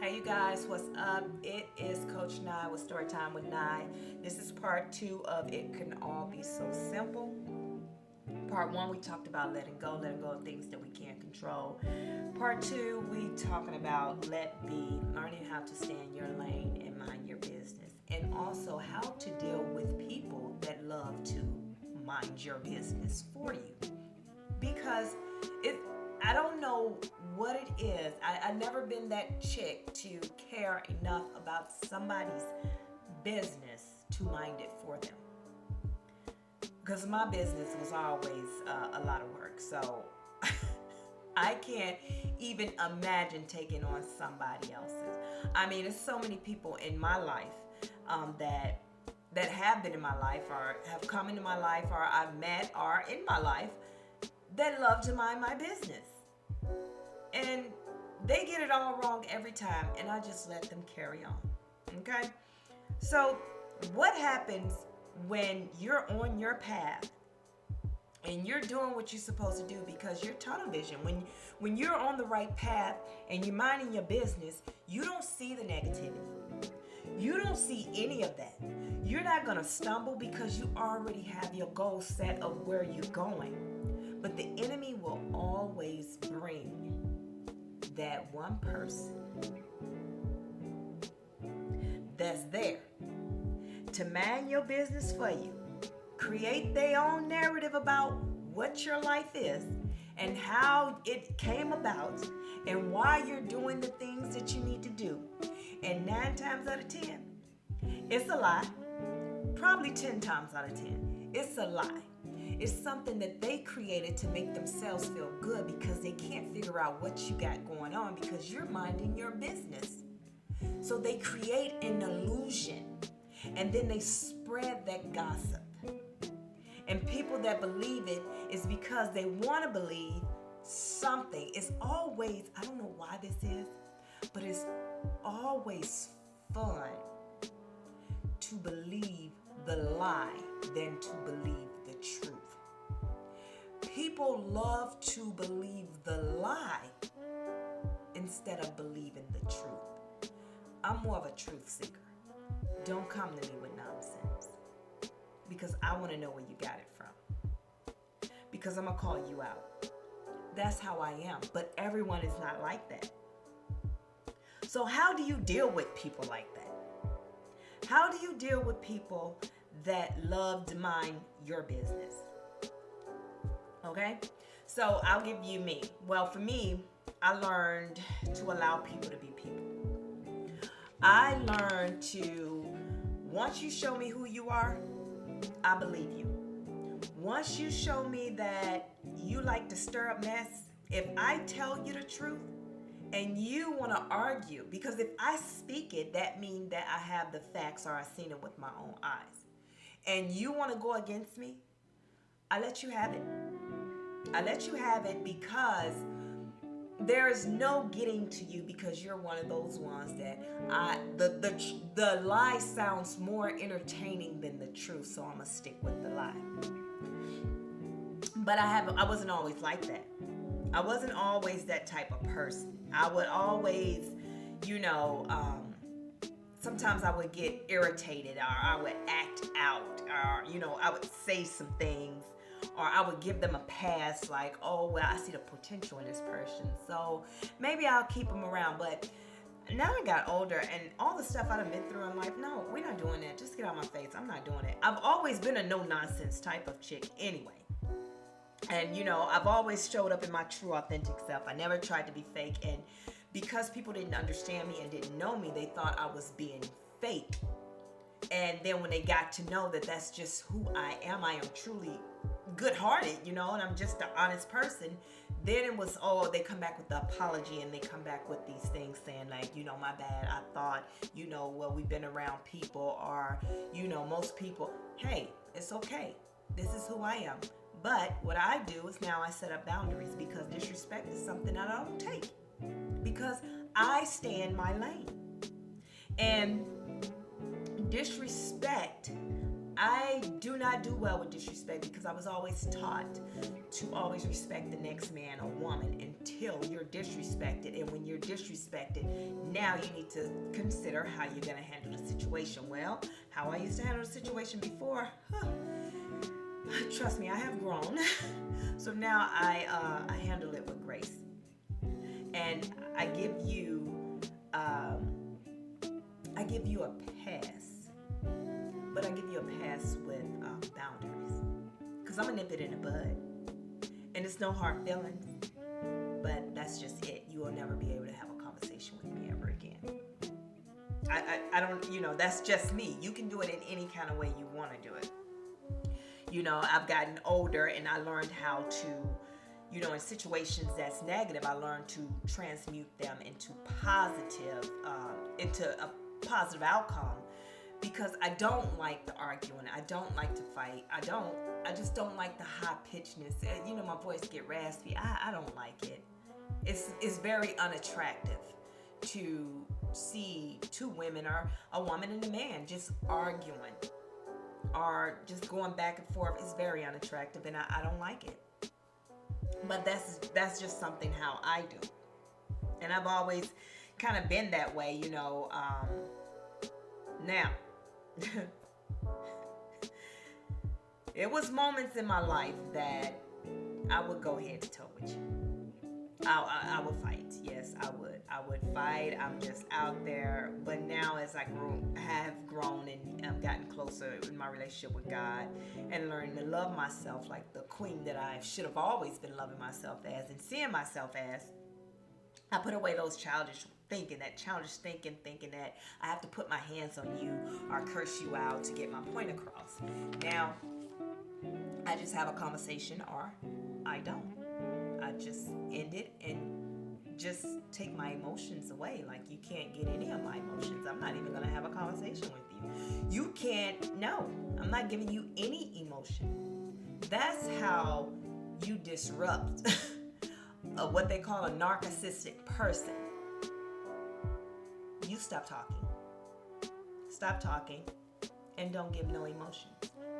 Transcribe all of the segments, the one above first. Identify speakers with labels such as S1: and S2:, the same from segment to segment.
S1: Hey you guys, what's up? It is Coach Nye with Storytime with Nye. This is part two of It Can All Be So Simple. Part one, we talked about letting go of things that we can't control. Part two, we talking about let be, learning how to stay in your lane and mind your business. And also how to deal with people that love to mind your business for you. Because it I don't know what it is. I've never been that chick to care enough about somebody's business to mind it for them. Because my business was always a lot of work. So I can't even imagine taking on somebody else's. I mean, there's so many people in my life that have been in my life or have come into my life or I've met or in my life that love to mind my business. And they get it all wrong every time, and I just let them carry on. Okay? So, what happens when you're on your path and you're doing what you're supposed to do because you're tunnel vision? When you're on the right path and you're minding your business, you don't see the negativity. You don't see any of that. You're not going to stumble because you already have your goal set of where you're going. But the enemy will always bring that one person that's there to mind your business for you, create their own narrative about what your life is and how it came about and why you're doing the things that you need to do. And 9 times out of 10, it's a lie. Probably 10 times out of 10, it's a lie. It's something that they created to make themselves feel good because they can't figure out what you got going on because you're minding your business. So they create an illusion and then they spread that gossip. And people that believe it is because they want to believe something. It's always, I don't know why this is, but it's always fun to believe the lie than to believe the truth. People love to believe the lie instead of believing the truth. I'm more of a truth seeker. Don't come to me with nonsense because I want to know where you got it from. Because I'm going to call you out. That's how I am. But everyone is not like that. So how do you deal with people like that? How do you deal with people that love to mind your business? Okay? So I'll give you me. Well, for me, I learned to allow people to be people. I learned to, once you show me who you are, I believe you. Once you show me that you like to stir up mess, if I tell you the truth and you want to argue, because if I speak it, that means that I have the facts or I've seen it with my own eyes. And you want to go against me, I let you have it. I let you have it because there is no getting to you because you're one of those ones that the lie sounds more entertaining than the truth, so I'm gonna stick with the lie. But I wasn't always like that. I wasn't always that type of person. I would always, sometimes I would get irritated or I would act out or, I would say some things or I would give them a pass like, oh, well, I see the potential in this person. So maybe I'll keep them around. But now I got older and all the stuff I've been through in life, no, we're not doing that. Just get out of my face. I'm not doing it. I've always been a no-nonsense type of chick anyway. And, I've always showed up in my true, authentic self. I never tried to be fake. And because people didn't understand me and didn't know me, they thought I was being fake. And then when they got to know that that's just who I am truly good-hearted, and I'm just an honest person, then it was, they come back with the apology and they come back with these things saying like, my bad, I thought, well, we've been around people or, most people. Hey, it's okay. This is who I am. But what I do is now I set up boundaries because disrespect is something that I don't take because I stay in my lane. And disrespect, I do not do well with disrespect because I was always taught to always respect the next man or woman until you're disrespected. And when you're disrespected, now you need to consider how you're going to handle the situation. Well, how I used to handle the situation before, trust me, I have grown. So now I handle it with grace. And I give you a pass, but I give you a pass with boundaries, because I'm gonna nip it in the bud, and it's no hard feelings, but that's just it. You will never be able to have a conversation with me ever again. I don't, that's just me. You can do it in any kind of way you want to do it. I've gotten older, and I learned how to, in situations that's negative, I learned to transmute them into a positive outcome, because I don't like the arguing. I don't like to fight. I just don't like the high pitchedness. My voice get raspy. I don't like it. It's very unattractive to see two women, or a woman and a man, just arguing or just going back and forth. Is very unattractive, and I don't like it. But that's just something how I do, and I've always kind of been that way, Now, it was moments in my life that I would go head to toe with you. I would fight. Yes, I would fight. I'm just out there. But now, as I have grown and I've gotten closer in my relationship with God, and learning to love myself like the queen that I should have always been loving myself as, and seeing myself as, I put away those childish thinking that I have to put my hands on you or curse you out to get my point across. Now, I just have a conversation, or I don't. I just end it and just take my emotions away. Like, you can't get any of my emotions. I'm not even going to have a conversation with you. You can't, no, I'm not giving you any emotion. That's how you disrupt what they call a narcissistic person. You stop talking, and don't give no emotions.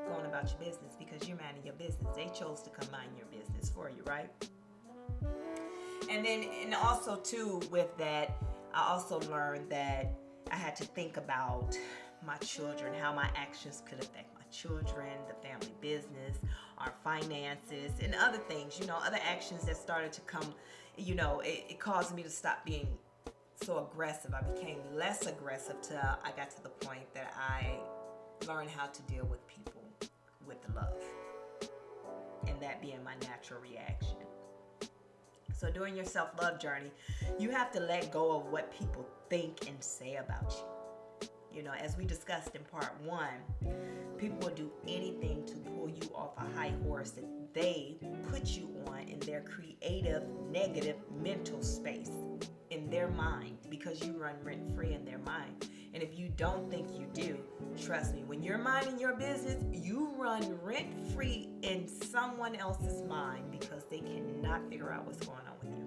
S1: Going about your business, because you're minding your business. They chose to come mind your business for you, right? And also too, with that, I also learned that I had to think about my children, how my actions could affect my children, the family business, our finances, and other things, other actions that started to come, it caused me to stop being so aggressive. I became less aggressive till I got to the point that I learned how to deal with people with love, and that being my natural reaction. So during your self-love journey, you have to let go of what people think and say about you. As we discussed in part 1, people will do anything to pull you off a high horse that they put you on in their creative, negative mental space, in their mind, because you run rent-free in their mind. And if you don't think you do, trust me, when you're minding your business, you run rent-free in someone else's mind, because they cannot figure out what's going on with you.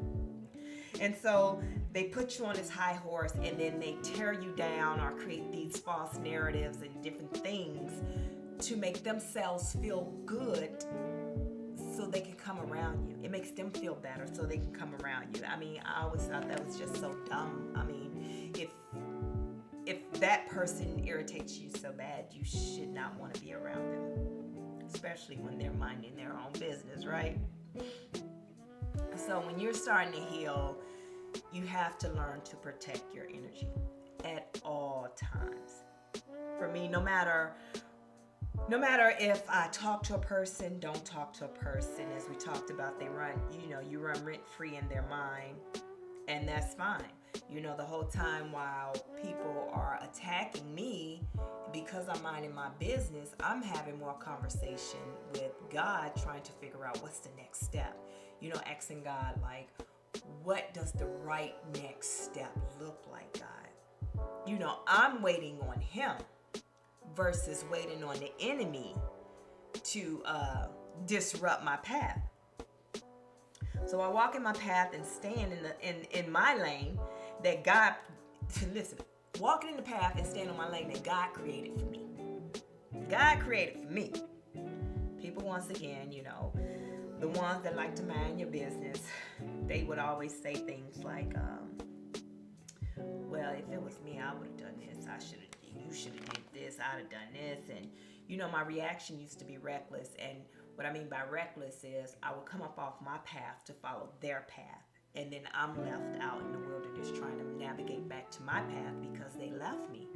S1: And so they put you on this high horse, and then they tear you down or create these false narratives and different things to make themselves feel good, so they can come around you. It makes them feel better so they can come around you. I mean, I always thought that was just so dumb. I mean, if that person irritates you so bad, you should not want to be around them, especially when they're minding their own business, right? So when you're starting to heal, you have to learn to protect your energy at all times. For me, no matter if I talk to a person, don't talk to a person, as we talked about, they run, you run rent free in their mind, and that's fine. The whole time while people are attacking me because I'm minding my business, I'm having more conversation with God, trying to figure out what's the next step. Asking God, like, what does the right next step look like, God? I'm waiting on Him versus waiting on the enemy to disrupt my path. So I walk in my path and stand in my lane that God, listen, walking in the path and stand on my lane that God created for me. God created for me. People, once again, the ones that like to mind your business, they would always say things like, well, if it was me, I would have done this. You should have did this. I'd have done this. And, my reaction used to be reckless. And what I mean by reckless is I would come up off my path to follow their path. And then I'm left out in the wilderness trying to navigate back to my path because they left me.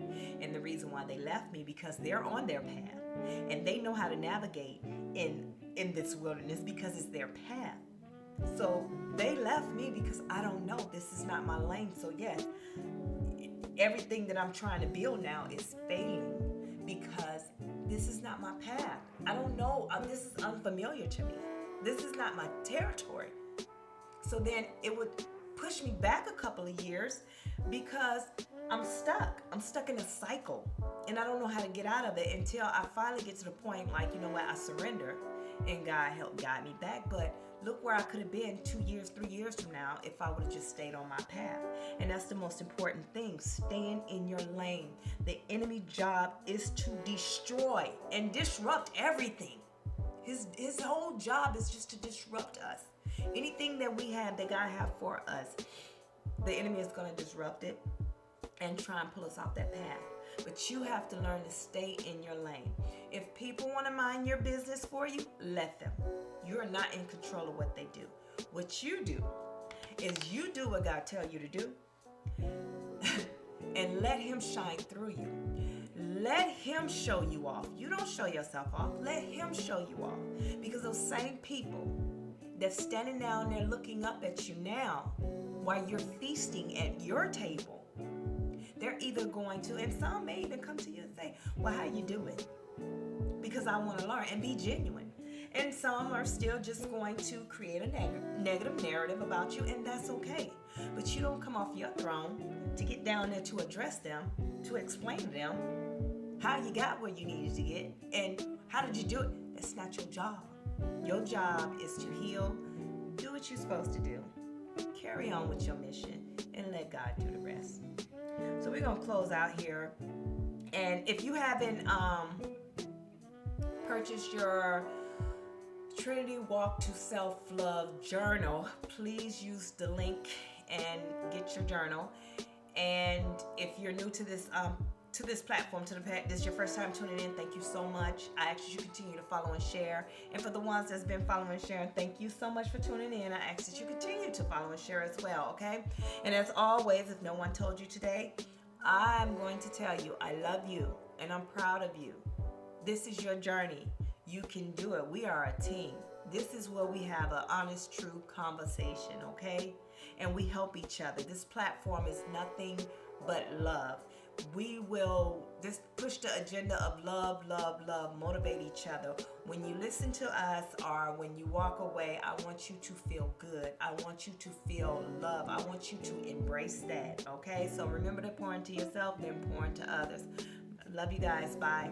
S1: And the reason why they left me, because they're on their path. And they know how to navigate in this wilderness because it's their path. So they left me because I don't know. This is not my lane. So yes, everything that I'm trying to build now is failing because this is not my path. I don't know. This is unfamiliar to me. This is not my territory. So then it would push me back a couple of years because I'm stuck. I'm stuck in a cycle and I don't know how to get out of it until I finally get to the point like, you know what, I surrender and God helped guide me back. But look where I could have been 2 years, 3 years from now if I would have just stayed on my path. And that's the most important thing, staying in your lane. The enemy job is to destroy and disrupt everything. His whole job is just to disrupt us. Anything that we have, that God have for us, the enemy is going to disrupt it and try and pull us off that path. But you have to learn to stay in your lane. If people want to mind your business for you, let them. You're not in control of what they do. What you do is you do what God tells you to do and let him shine through you. Let him show you off. You don't show yourself off. Let him show you off. Because those same people that's standing down there looking up at you now while you're feasting at your table, they're either going to, and some may even come to you and say, well, how you doing? Because I want to learn and be genuine. And some are still just going to create a negative narrative about you, and that's okay. But you don't come off your throne to get down there to address them, to explain to them how you got where you needed to get, and how did you do it? That's not your job. Your job is to heal, do what you're supposed to do, carry on with your mission, and let God do the rest. So we're going to close out here. And if you haven't purchased your Trinity Walk to Self-Love journal, please use the link and get your journal. And if you're new to this platform, this is your first time tuning in, thank you so much. I ask that you continue to follow and share. And for the ones that's been following and sharing, thank you so much for tuning in. I ask that you continue to follow and share as well, okay? And as always, if no one told you today, I'm going to tell you I love you and I'm proud of you. This is your journey. You can do it. We are a team. This is where we have an honest, true conversation, okay? And we help each other. This platform is nothing but love. We will just push the agenda of love, love, love, motivate each other. When you listen to us or when you walk away, I want you to feel good. I want you to feel love. I want you to embrace that, okay? So remember to pour into yourself, then pour into others. Love you guys. Bye.